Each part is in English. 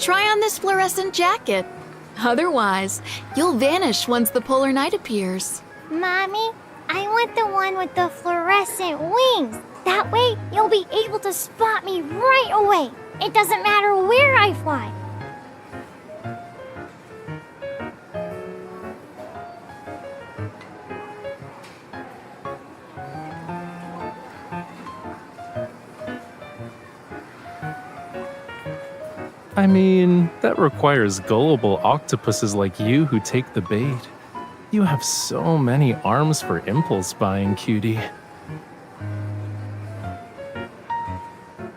try on this fluorescent jacket. Otherwise, you'll vanish once the polar night appears. Mommy, I want the one with the fluorescent wings. That way, you'll be able to spot me right away. It doesn't matter where I fly. I mean, that requires gullible octopuses like you who take the bait. You have so many arms for impulse buying, cutie.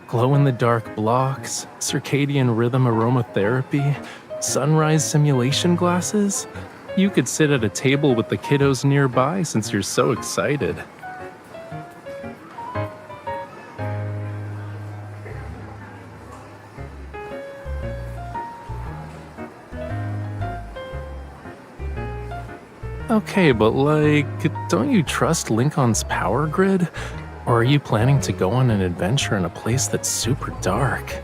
Glow-in-the-dark blocks, circadian rhythm aromatherapy, sunrise simulation glasses. You could sit at a table with the kiddos nearby since you're so excited. Okay, but don't you trust Lincoln's power grid? Or are you planning to go on an adventure in a place that's super dark?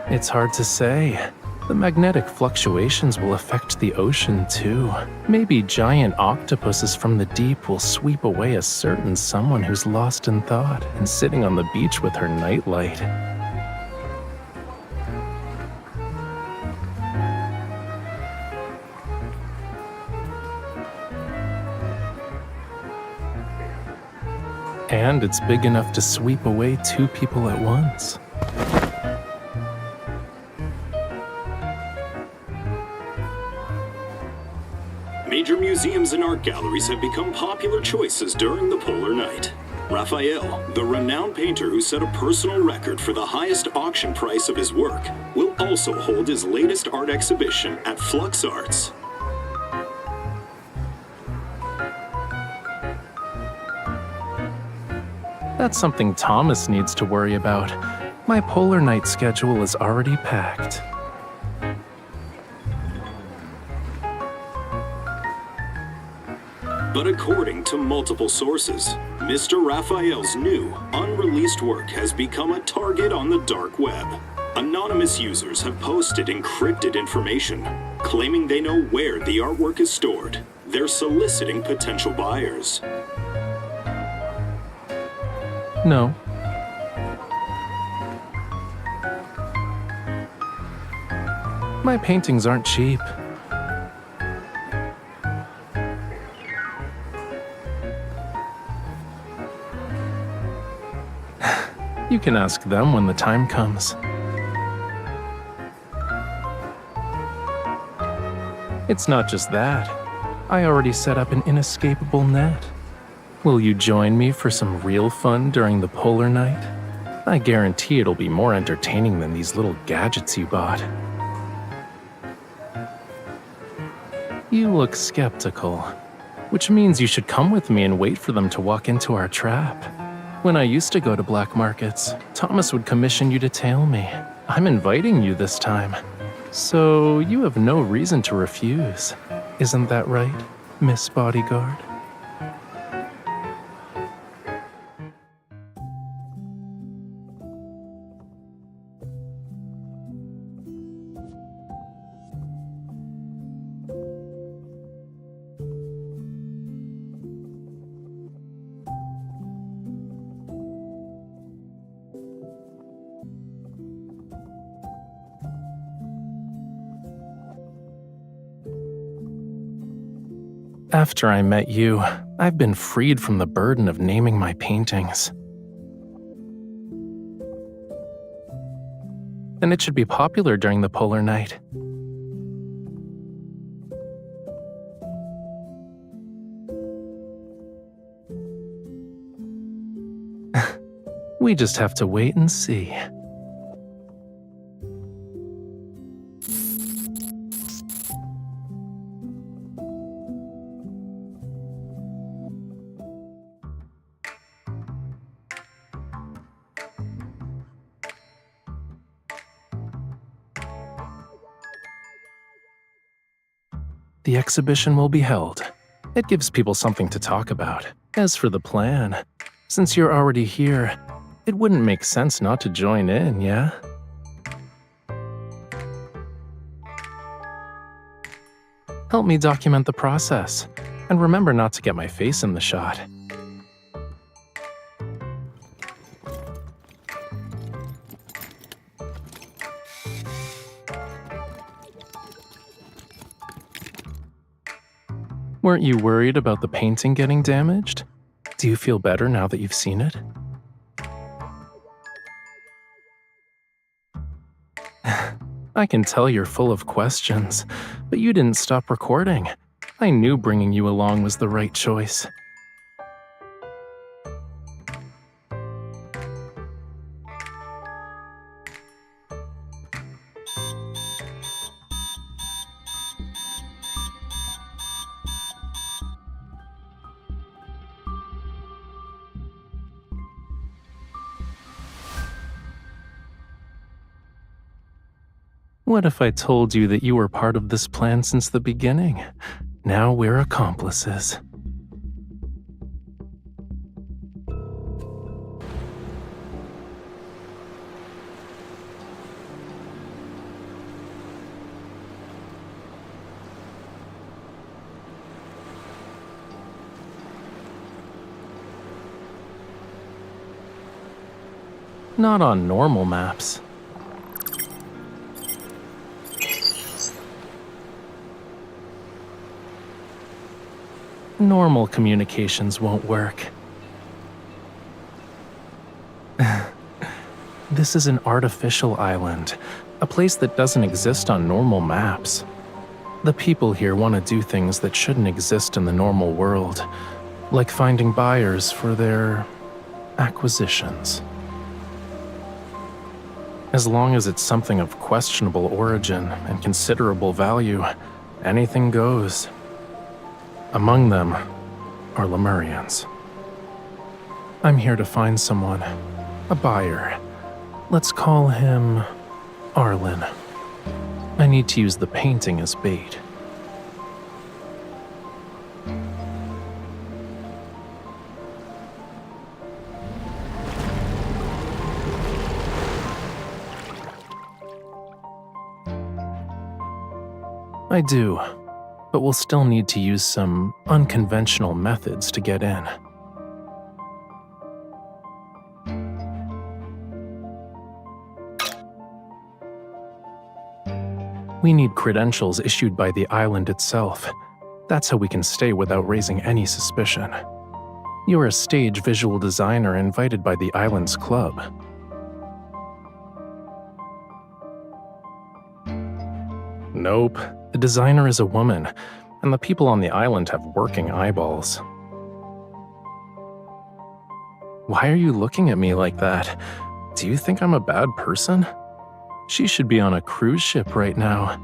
It's hard to say. The magnetic fluctuations will affect the ocean too. Maybe giant octopuses from the deep will sweep away a certain someone who's lost in thought and sitting on the beach with her nightlight. And it's big enough to sweep away two people at once. Major museums and art galleries have become popular choices during the polar night. Rafayel, the renowned painter who set a personal record for the highest auction price of his work, will also hold his latest art exhibition at Flux Arts. That's something Thomas needs to worry about. My polar night schedule is already packed. But according to multiple sources, Mr. Raphael's new, unreleased work has become a target on the dark web. Anonymous users have posted encrypted information, claiming they know where the artwork is stored. They're soliciting potential buyers. No. My paintings aren't cheap. You can ask them when the time comes. It's not just that. I already set up an inescapable net. Will you join me for some real fun during the polar night? I guarantee it'll be more entertaining than these little gadgets you bought. You look skeptical, which means you should come with me and wait for them to walk into our trap. When I used to go to black markets, Thomas would commission you to tail me. I'm inviting you this time. So you have no reason to refuse. Isn't that right, Miss Bodyguard? After I met you, I've been freed from the burden of naming my paintings. And it should be popular during the polar night. We just have to wait and see. The exhibition will be held. It gives people something to talk about. As for the plan, since you're already here, it wouldn't make sense not to join in, yeah? Help me document the process, and remember not to get my face in the shot. Weren't you worried about the painting getting damaged? Do you feel better now that you've seen it? I can tell you're full of questions, but you didn't stop recording. I knew bringing you along was the right choice. What if I told you that you were part of this plan since the beginning? Now we're accomplices. Not on normal maps. Normal communications won't work. This is an artificial island, a place that doesn't exist on normal maps. The people here want to do things that shouldn't exist in the normal world, like finding buyers for their acquisitions. As long as it's something of questionable origin and considerable value, anything goes. Among them are Lemurians. I'm here to find someone, a buyer. Let's call him Arlen. I need to use the painting as bait. I do, but we'll still need to use some unconventional methods to get in. We need credentials issued by the island itself. That's how we can stay without raising any suspicion. You're a stage visual designer invited by the island's club. Nope. The designer is a woman, and the people on the island have working eyeballs. Why are you looking at me like that? Do you think I'm a bad person? She should be on a cruise ship right now,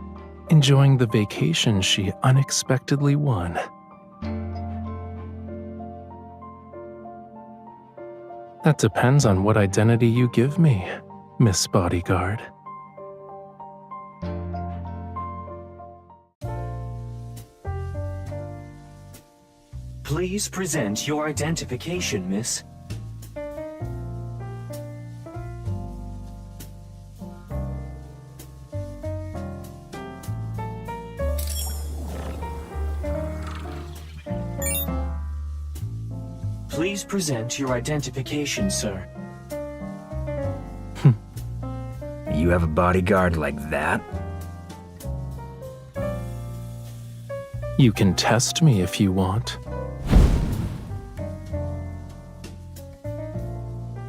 enjoying the vacation she unexpectedly won. That depends on what identity you give me, Miss Bodyguard. Please present your identification, miss. Please present your identification, sir. You have a bodyguard like that? You can test me if you want.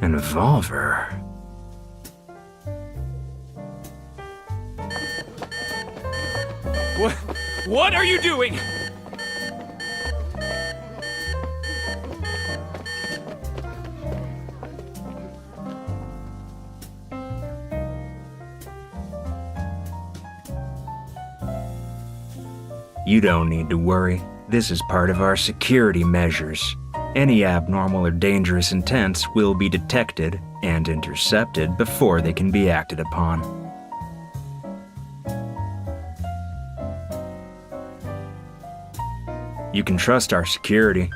An revolver? What are you doing? You don't need to worry. This is part of our security measures. Any abnormal or dangerous intents will be detected and intercepted before they can be acted upon. You can trust our security.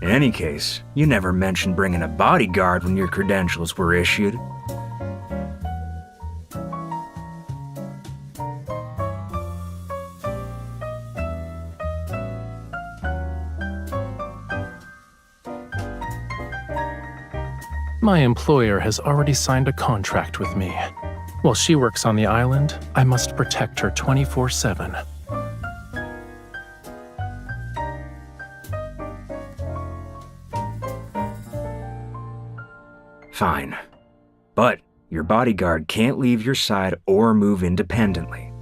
In any case, you never mentioned bringing a bodyguard when your credentials were issued. My employer has already signed a contract with me. While she works on the island, I must protect her 24/7. Fine. But your bodyguard can't leave your side or move independently.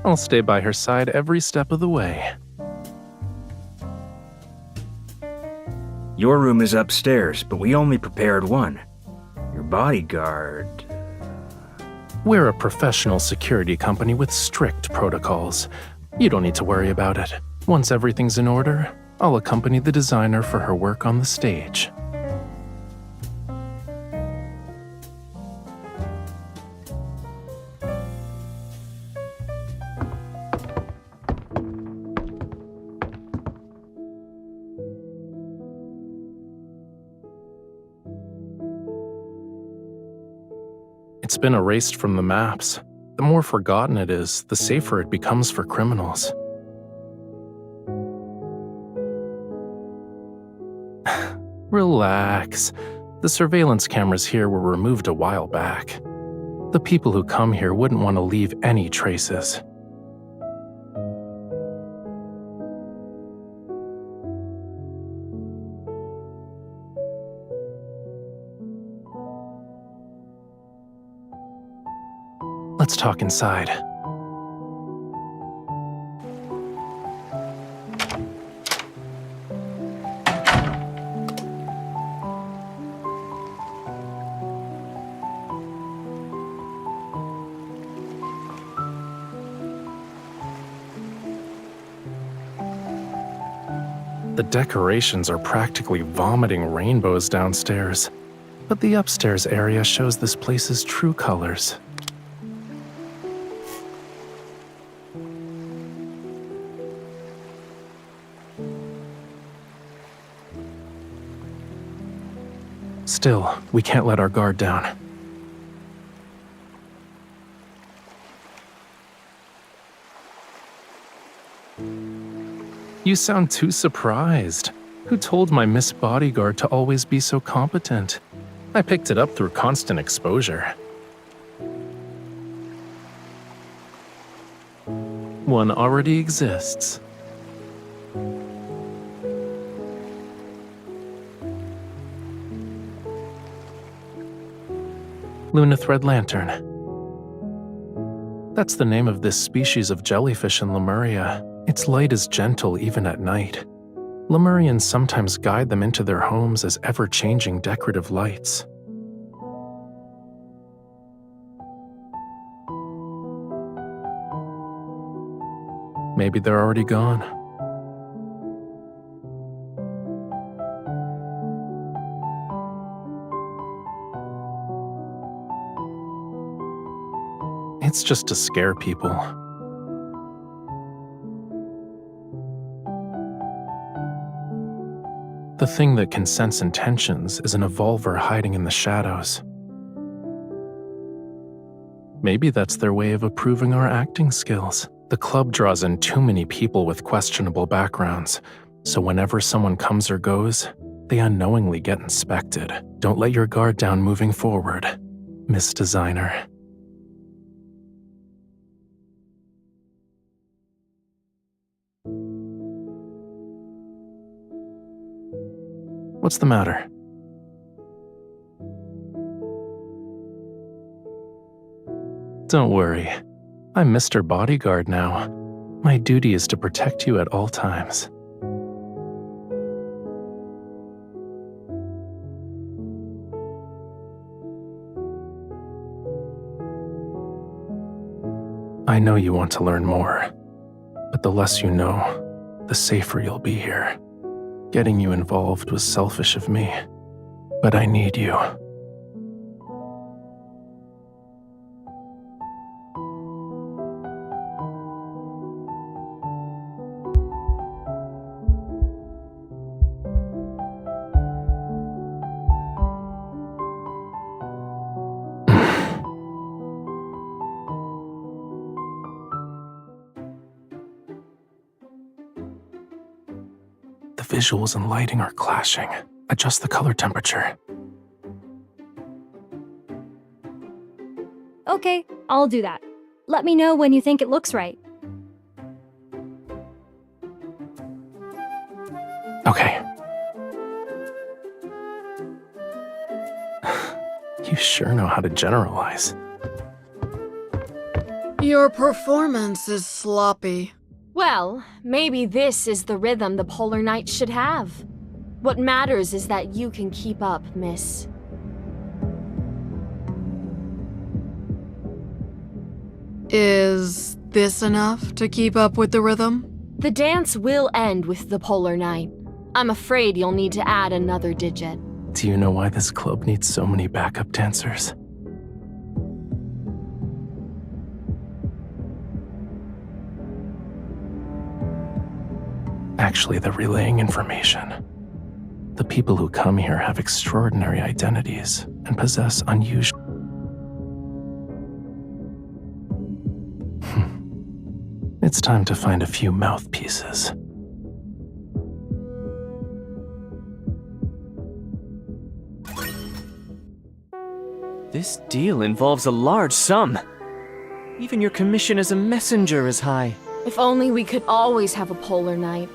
I'll stay by her side every step of the way. Your room is upstairs, but we only prepared one. Your bodyguard... We're a professional security company with strict protocols. You don't need to worry about it. Once everything's in order, I'll accompany the designer for her work on the stage. It's been erased from the maps. The more forgotten it is, the safer it becomes for criminals. Relax. The surveillance cameras here were removed a while back. The people who come here wouldn't want to leave any traces. Let's talk inside. The decorations are practically vomiting rainbows downstairs, but the upstairs area shows this place's true colors. Still, we can't let our guard down. You sound too surprised. Who told my Miss Bodyguard to always be so competent? I picked it up through constant exposure. One already exists. Lunithread lantern. That's the name of this species of jellyfish in Lemuria. Its light is gentle even at night. Lemurians sometimes guide them into their homes as ever-changing decorative lights. Maybe they're already gone. It's just to scare people. The thing that can sense intentions is an evolver hiding in the shadows. Maybe that's their way of approving our acting skills. The club draws in too many people with questionable backgrounds, so whenever someone comes or goes, they unknowingly get inspected. Don't let your guard down moving forward, Miss Designer. What's the matter? Don't worry. I'm Mr. Bodyguard now. My duty is to protect you at all times. I know you want to learn more, but the less you know, the safer you'll be here. Getting you involved was selfish of me, but I need you. visuals and lighting are clashing. Adjust the color temperature. Okay, I'll do that. Let me know when you think it looks right. Okay. You sure know how to generalize. Your performance is sloppy. Well, maybe this is the rhythm the Polar Knights should have. What matters is that you can keep up, miss. Is this enough to keep up with the rhythm? The dance will end with the Polar Knight. I'm afraid you'll need to add another digit. Do you know why this club needs so many backup dancers? Actually, they're relaying information. The people who come here have extraordinary identities and possess unusual... It's time to find a few mouthpieces. This deal involves a large sum. Even your commission as a messenger is high. If only we could always have a Polar Knight.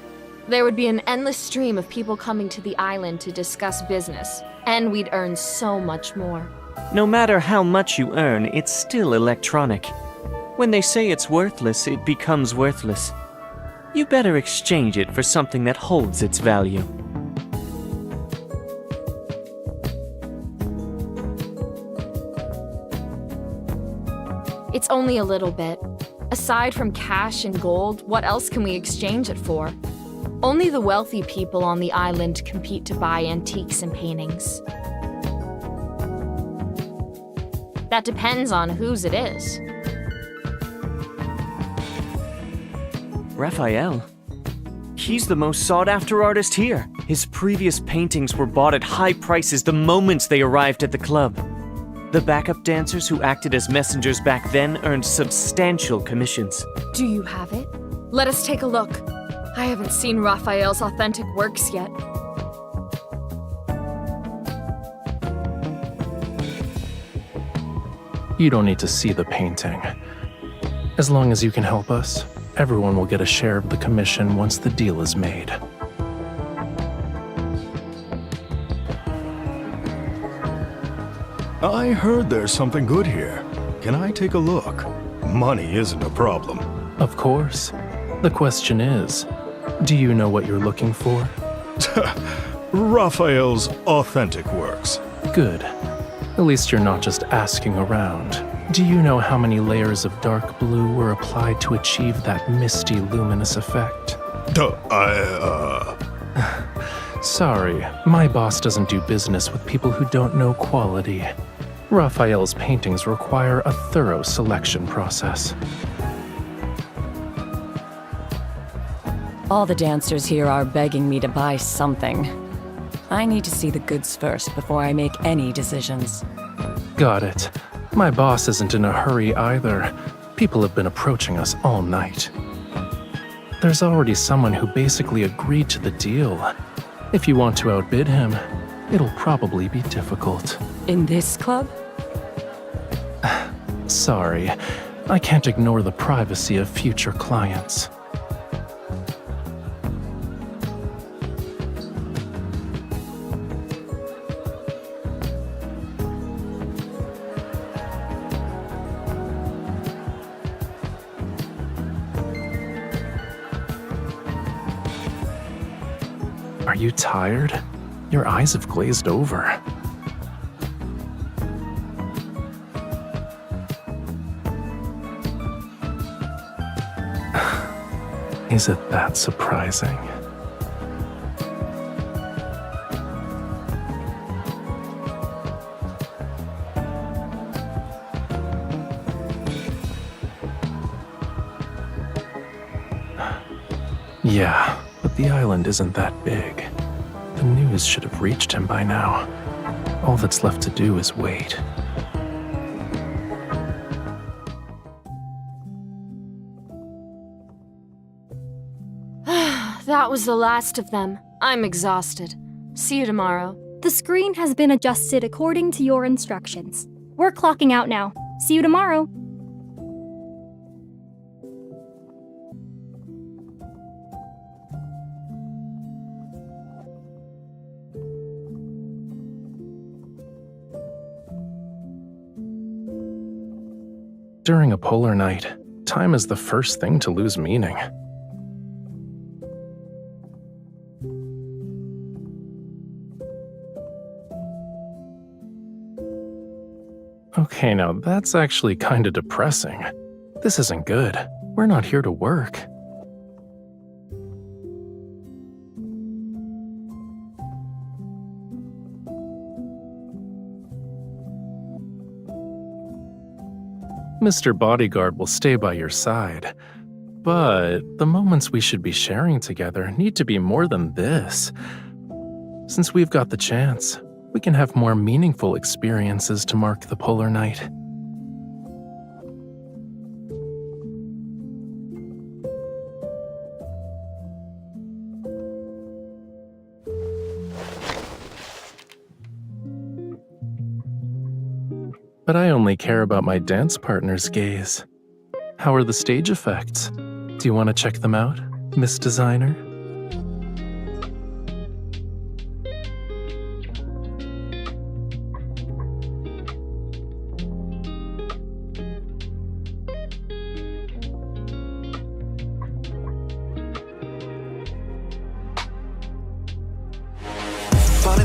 There would be an endless stream of people coming to the island to discuss business, and we'd earn so much more. No matter how much you earn, it's still electronic. When they say it's worthless, it becomes worthless. You better exchange it for something that holds its value. It's only a little bit. Aside from cash and gold, what else can we exchange it for? Only the wealthy people on the island compete to buy antiques and paintings. That depends on whose it is. Raphael. He's the most sought-after artist here. His previous paintings were bought at high prices the moment they arrived at the club. The backup dancers who acted as messengers back then earned substantial commissions. Do you have it? Let us take a look. I haven't seen Raphael's authentic works yet. You don't need to see the painting. As long as you can help us, everyone will get a share of the commission once the deal is made. I heard there's something good here. Can I take a look? Money isn't a problem. Of course. The question is, do you know what you're looking for? Raphael's authentic works. Good. At least you're not just asking around. Do you know how many layers of dark blue were applied to achieve that misty, luminous effect? Sorry, my boss doesn't do business with people who don't know quality. Raphael's paintings require a thorough selection process. All the dancers here are begging me to buy something. I need to see the goods first before I make any decisions. Got it. My boss isn't in a hurry either. People have been approaching us all night. There's already someone who basically agreed to the deal. If you want to outbid him, it'll probably be difficult. In this club? Sorry, I can't ignore the privacy of future clients. Are you tired? Your eyes have glazed over. Is it that surprising? Yeah, but the island isn't that big. The news should have reached him by now. All that's left to do is wait. That was the last of them. I'm exhausted. See you tomorrow. The screen has been adjusted according to your instructions. We're clocking out now. See you tomorrow. During a polar night, time is the first thing to lose meaning. Okay, now that's actually kinda depressing. This isn't good. We're not here to work. Mr. Bodyguard will stay by your side, but the moments we should be sharing together need to be more than this. Since we've got the chance, we can have more meaningful experiences to mark the polar night. But I only care about my dance partner's gaze. How are the stage effects? Do you want to check them out, Miss Designer?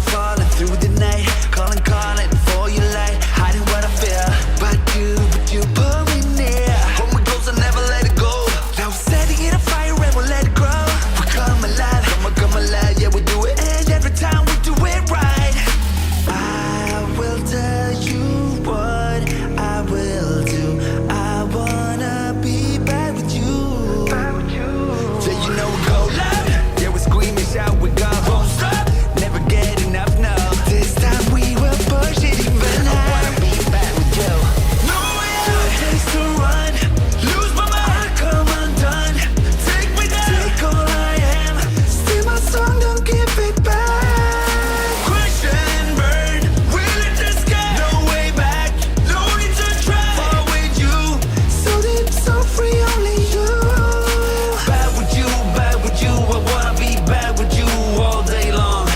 Falling through the night, calling for your light, hiding what I feel. But you pull me near. Hold me close and never let it go. Now we're setting in a fire and we'll let it grow. We come alive, come alive, yeah we do it. And every time we do it right. I will tell you what I will do. I wanna be back with you. Yeah, you know we go loud, yeah we scream and shout, we go. Won't stop, never get enough, no. This time we will push it even higher. I wanna be back with you. No way out, place to run. Lose my mind, come undone. Take me down, take all I am. Steal my song, don't give it back. Crash and burn, will it just get? No way back, no need to try. Far with you, so deep, so free, only you. Back with you, I wanna be back with you all day long.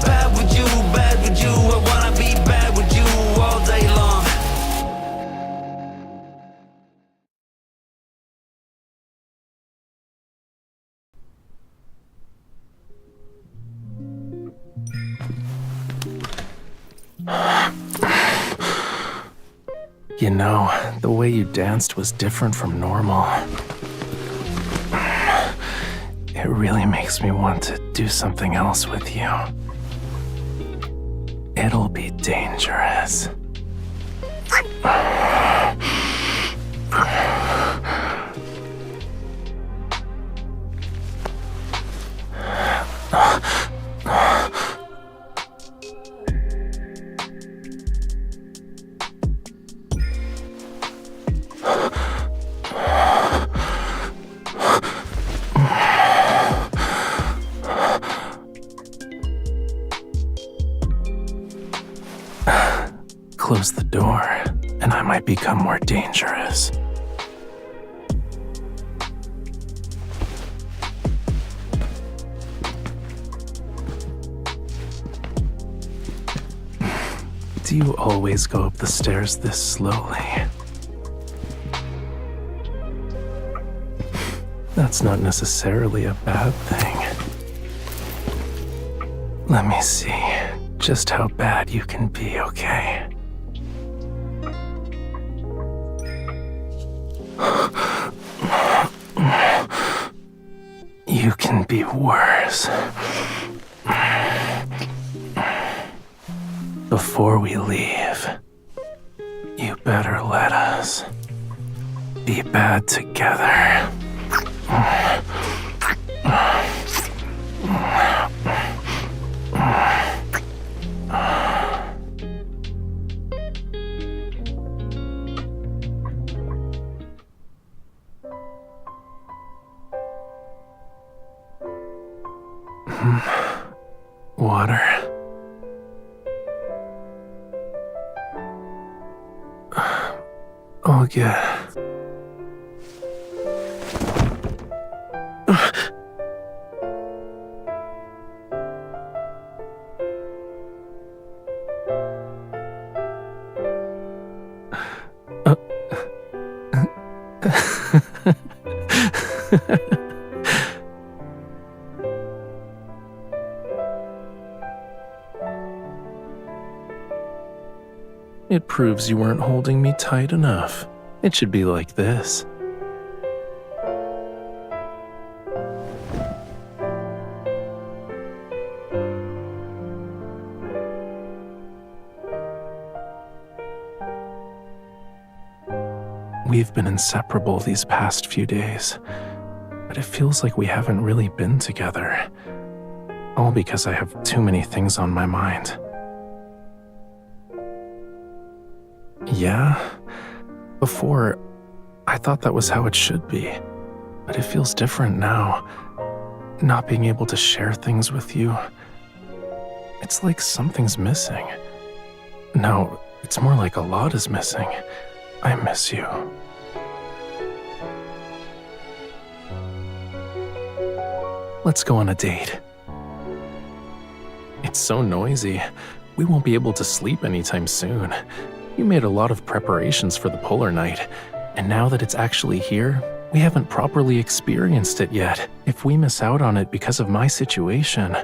Back with you, I wanna be back with you all day long. You know, the way you danced was different from normal. It really makes me want to do something else with you. It'll be dangerous. Close the door, and I might become more dangerous. Do you always go up the stairs this slowly? That's not necessarily a bad thing. Let me see just how bad you can be, okay? You can be worse. Before we leave, you better let us be bad together. Water. I'll get. It proves you weren't holding me tight enough. It should be like this. We've been inseparable these past few days, but it feels like we haven't really been together. All because I have too many things on my mind. Yeah, before, I thought that was how it should be, but it feels different now. Not being able to share things with you, it's like something's missing. No, it's more like a lot is missing. I miss you. Let's go on a date. It's so noisy. We won't be able to sleep anytime soon. You made a lot of preparations for the polar night, and now that it's actually here, we haven't properly experienced it yet. If we miss out on it because of my situation,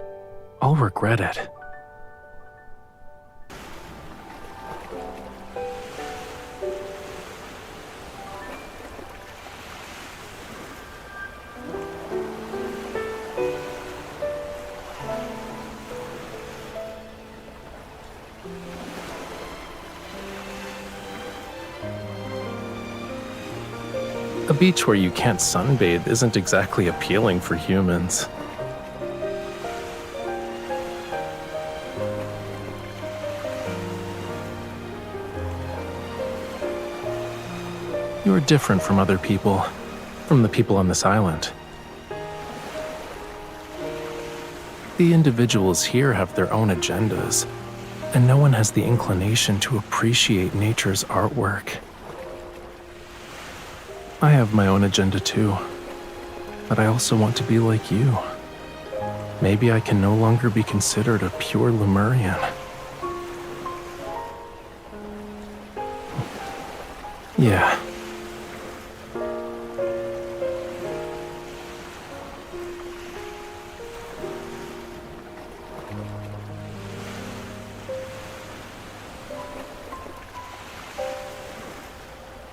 I'll regret it. A beach where you can't sunbathe isn't exactly appealing for humans. You're different from other people, from the people on this island. The individuals here have their own agendas, and no one has the inclination to appreciate nature's artwork. I have my own agenda too, but I also want to be like you. Maybe I can no longer be considered a pure Lemurian. Yeah.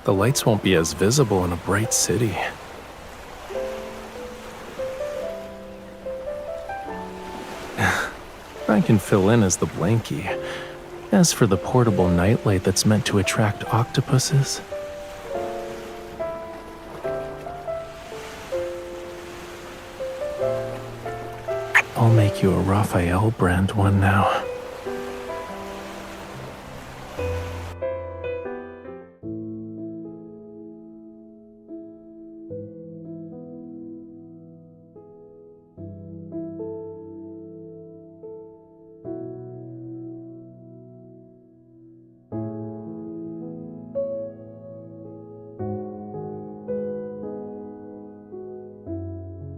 The lights won't be as visible in a bright city. I can fill in as the blankie. As for the portable nightlight that's meant to attract octopuses, I'll make you a Rafayel brand one now.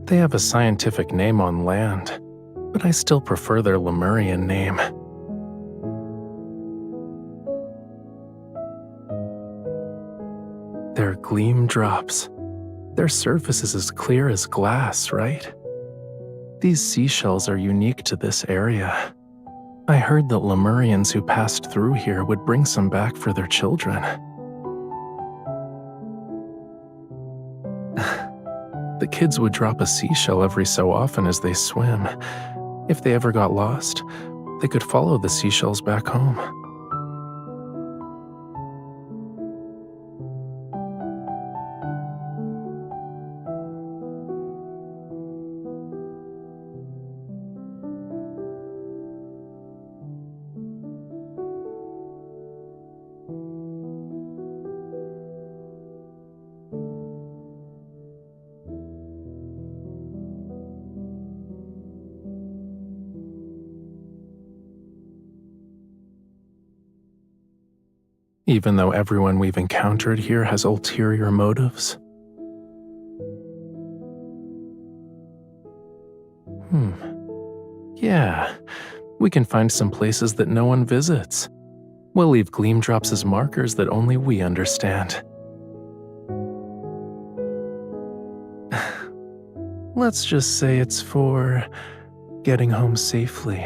They have a scientific name on land, but I still prefer their Lemurian name. They're gleam drops. Their surface is as clear as glass, right? These seashells are unique to this area. I heard that Lemurians who passed through here would bring some back for their children. The kids would drop a seashell every so often as they swim. If they ever got lost, they could follow the seashells back home. even though everyone we've encountered here has ulterior motives? Yeah, we can find some places that no one visits. We'll leave gleam drops as markers that only we understand. Let's just say it's for getting home safely.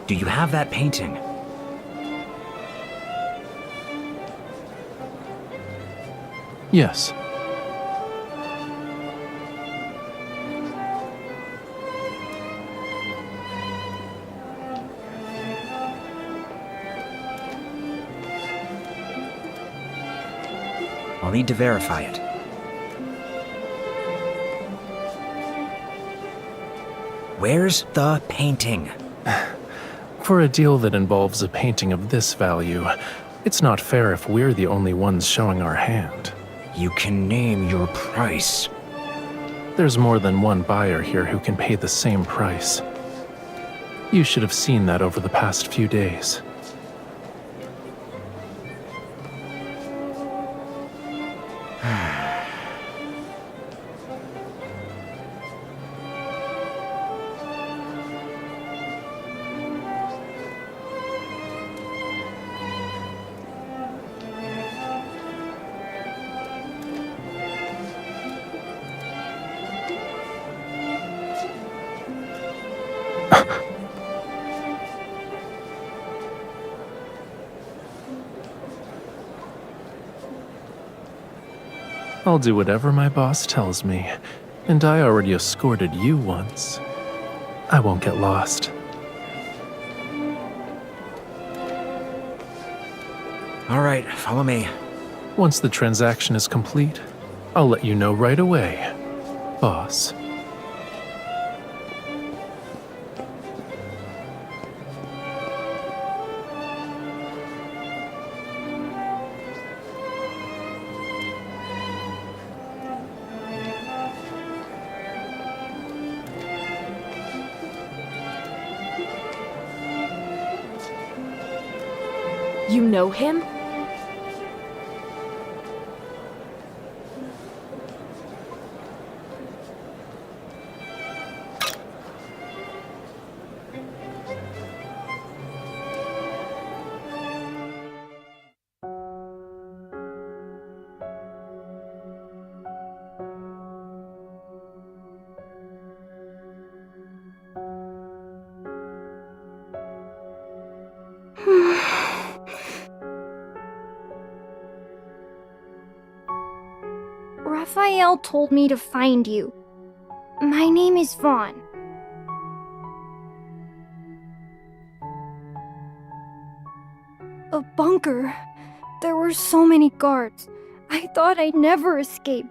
Do you have that painting? Yes. I'll need to verify it. Where's the painting? For a deal that involves a painting of this value, it's not fair if we're the only ones showing our hand. You can name your price. There's more than one buyer here who can pay the same price. You should have seen that over the past few days. I'll do whatever my boss tells me, and I already escorted you once. I won't get lost. All right, follow me. Once the transaction is complete, I'll let you know right away, boss. You know him? Raphael told me to find you. My name is Vaughn. A bunker. There were so many guards. I thought I'd never escape.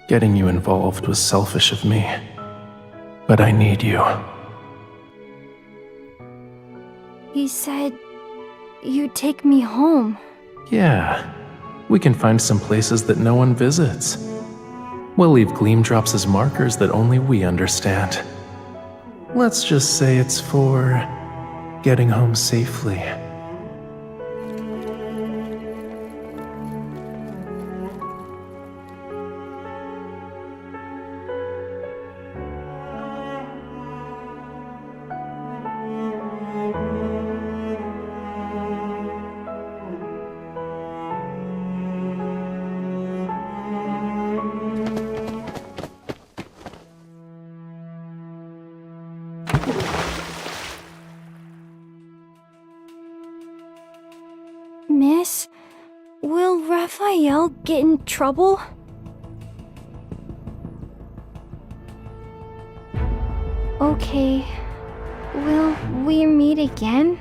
Getting you involved was selfish of me, but I need you. He said you'd take me home. Yeah, we can find some places that no one visits. We'll leave gleam drops as markers that only we understand. Let's just say it's for getting home safely. Miss, will Raphael get in trouble? Okay, will we meet again?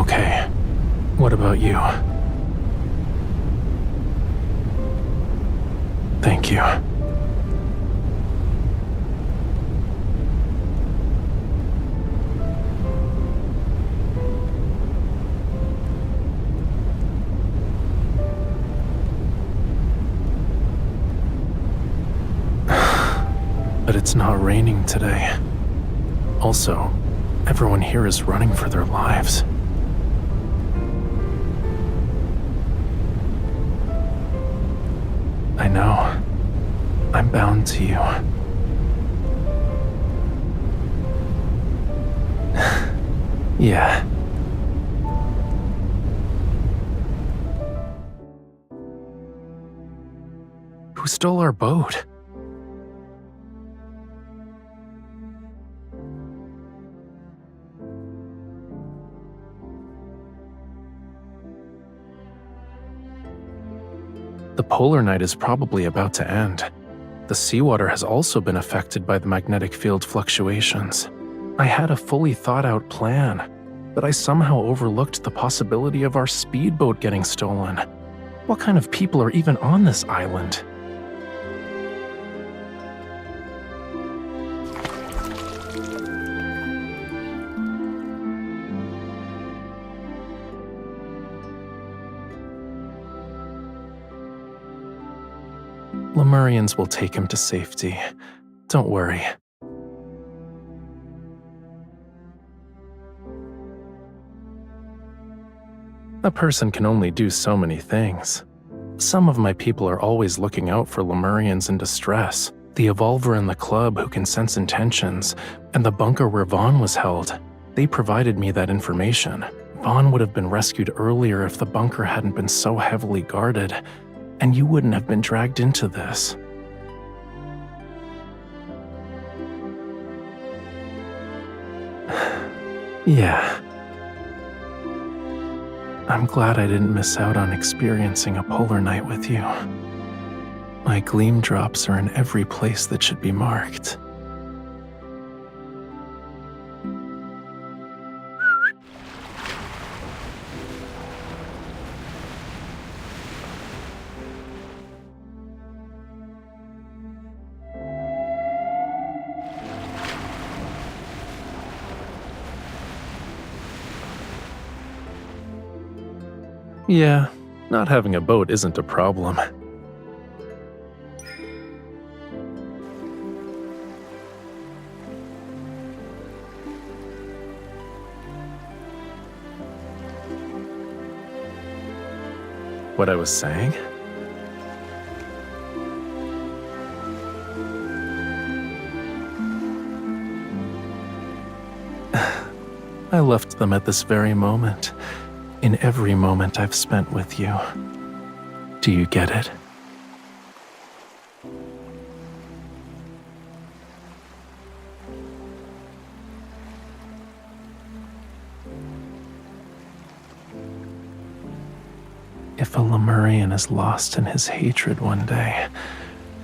okay. What about you? Thank you. But it's not raining today. Also, everyone here is running for their lives. I know. I'm bound to you. Yeah. Who stole our boat? The polar night is probably about to end. The seawater has also been affected by the magnetic field fluctuations. I had a fully thought-out plan, but I somehow overlooked the possibility of our speedboat getting stolen. What kind of people are even on this island? Lemurians will take him to safety. Don't worry. A person can only do so many things. Some of my people are always looking out for Lemurians in distress. The Evolver in the club who can sense intentions, and the bunker where Vaughn was held. They provided me that information. Vaughn would have been rescued earlier if the bunker hadn't been so heavily guarded, and you wouldn't have been dragged into this. Yeah. I'm glad I didn't miss out on experiencing a polar night with you. My gleam drops are in every place that should be marked. Yeah, not having a boat isn't a problem. What I was saying? I left them at this very moment. In every moment I've spent with you. Do you get it? If a Lemurian is lost in his hatred one day,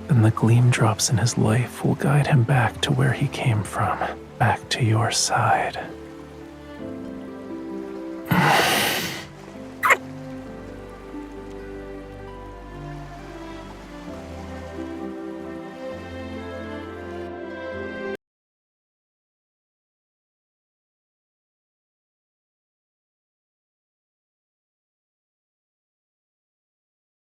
then the gleam drops in his life will guide him back to where he came from, back to your side.